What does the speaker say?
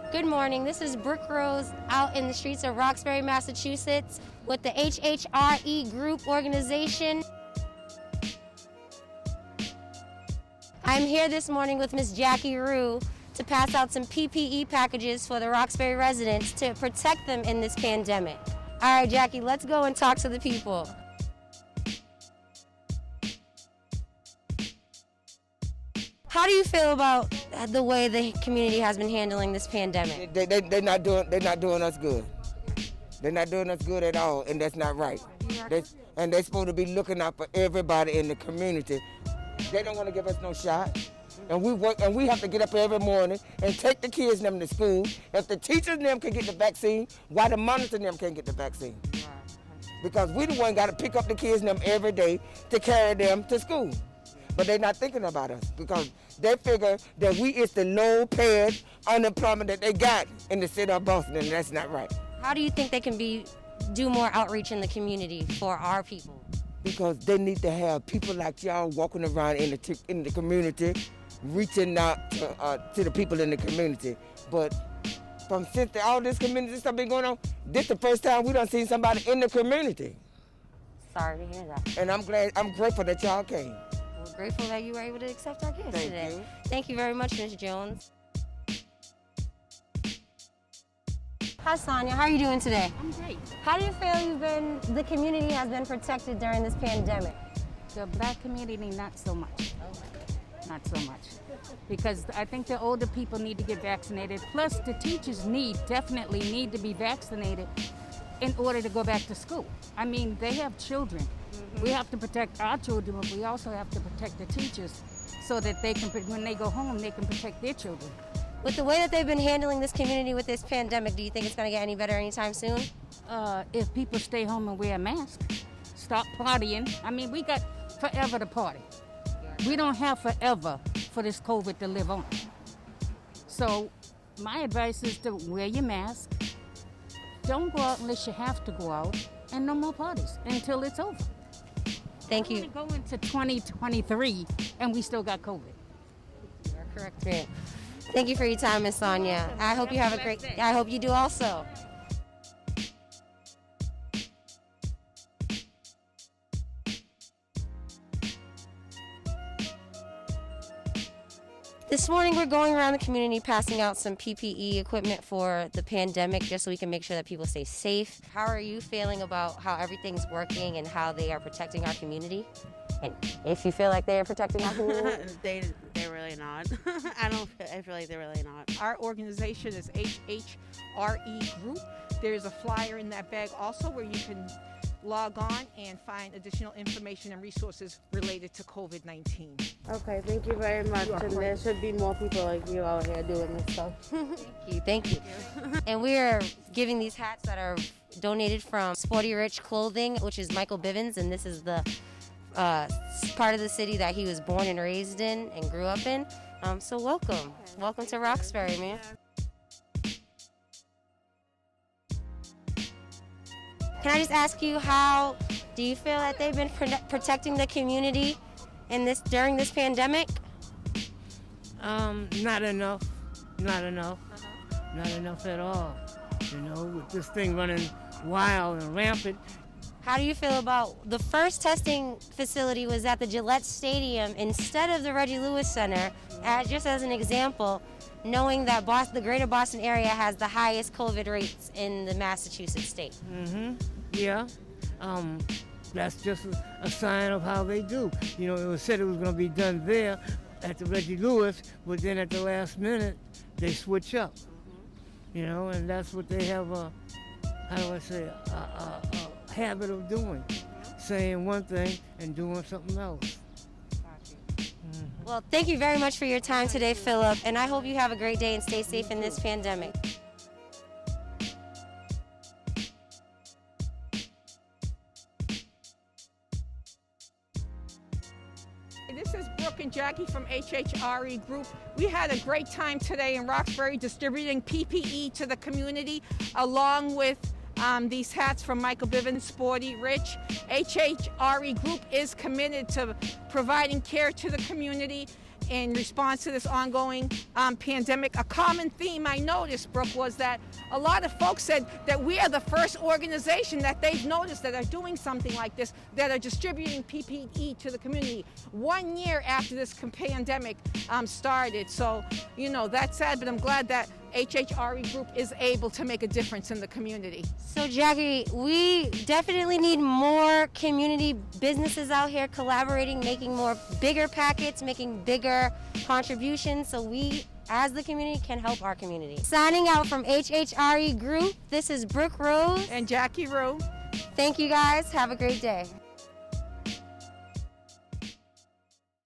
Good morning. This is Brooke Rose out in the streets of Roxbury, Massachusetts with the hhre group organization. I'm here this morning with Miss Jackie Rue to pass out some PPE packages for the Roxbury residents to protect them in this pandemic. All right, Jackie, let's go and talk to the people. How do you feel about the way the community has been handling this pandemic? They're not doing us good. They're not doing us good at all, and that's not right. And they're supposed to be looking out for everybody in the community. They don't want to give us no shot. And we work, and we have to get up every morning and take the kids them to school. If the teachers them can get the vaccine, why the monitors them can't get the vaccine? Because we the one got to pick up the kids them every day to carry them to school. But they're not thinking about us because they figure that we is the low-paid unemployment that they got in the city of Boston, and that's not right. How do you think they can do more outreach in the community for our people? Because they need to have people like y'all walking around in the community, reaching out to the people in the community. But since all this community stuff been going on, this the first time we done seen somebody in the community. Sorry to hear that. And I'm grateful that y'all came. We're grateful that you were able to accept our gifts Thank today. you. Thank you very much, Ms. Jones. Hi, Sonia. How are you doing today? I'm great. How do you feel the community has been protected during this pandemic? The black community, not so much. Not so much. Because I think the older people need to get vaccinated. Plus, the teachers definitely need to be vaccinated in order to go back to school. I mean, they have children. We have to protect our children, but we also have to protect the teachers so that they can, when they go home, they can protect their children. With the way that they've been handling this community with this pandemic, do you think it's going to get any better anytime soon? If people stay home and wear a mask, stop partying. I mean, we got forever to party. We don't have forever for this COVID to live on. So my advice is to wear your mask. Don't go out unless you have to go out, and no more parties until it's over. Thank you. We're going to 2023, and we still got COVID. You are correct, ma'am. Thank you for your time, Miss Sonia. I hope you have a great day. I hope you do also. This morning we're going around the community passing out some PPE equipment for the pandemic just so we can make sure that people stay safe. How are you feeling about how everything's working and how they are protecting our community? And if you feel like they are protecting our community? They're really not. I feel like they're really not. Our organization is hhre Group. There's a flyer in that bag also where you can log on and find additional information and resources related to COVID-19. Okay, thank you very much. And there should be more people like you out here doing this stuff. Thank you. And we are giving these hats that are donated from Sporty Rich Clothing, which is Michael Bivens, and this is the part of the city that he was born and raised in and grew up in. So welcome. Welcome to Roxbury, man. Can I just ask you, how do you feel that they've been protecting the community during this pandemic? Not enough. Not enough. Not enough at all. You know, with this thing running wild and rampant. How do you feel about the first testing facility was at the Gillette Stadium instead of the Reggie Lewis Center, just as an example, knowing that the greater Boston area has the highest COVID rates in the Massachusetts state? Yeah. That's just a sign of how they do. You know, it was said it was going to be done there at the Reggie Lewis, but then at the last minute, they switch up. You know, and that's what they have a habit of doing, saying one thing and doing something else. Well, thank you very much for your time today, Philip, and I hope you have a great day and stay safe in this pandemic. This is Brooke and Jackie from hhre Group. We had a great time today in Roxbury distributing PPE to the community along with these hats from Michael Bivens, Sporty Rich. hhre Group is committed to providing care to the community in response to this ongoing pandemic. A common theme I noticed, Brooke, was that a lot of folks said that we are the first organization that they've noticed that are doing something like this, that are distributing PPE to the community 1 year after this pandemic started. So, you know, that's sad, but I'm glad that hhre Group is able to make a difference in the community. So Jackie, we definitely need more community businesses out here collaborating, making more bigger packets, making bigger contributions, so we as the community can help our community. Signing out from hhre Group, this is Brooke Rose And Jackie Rue. Thank you guys, have a great day.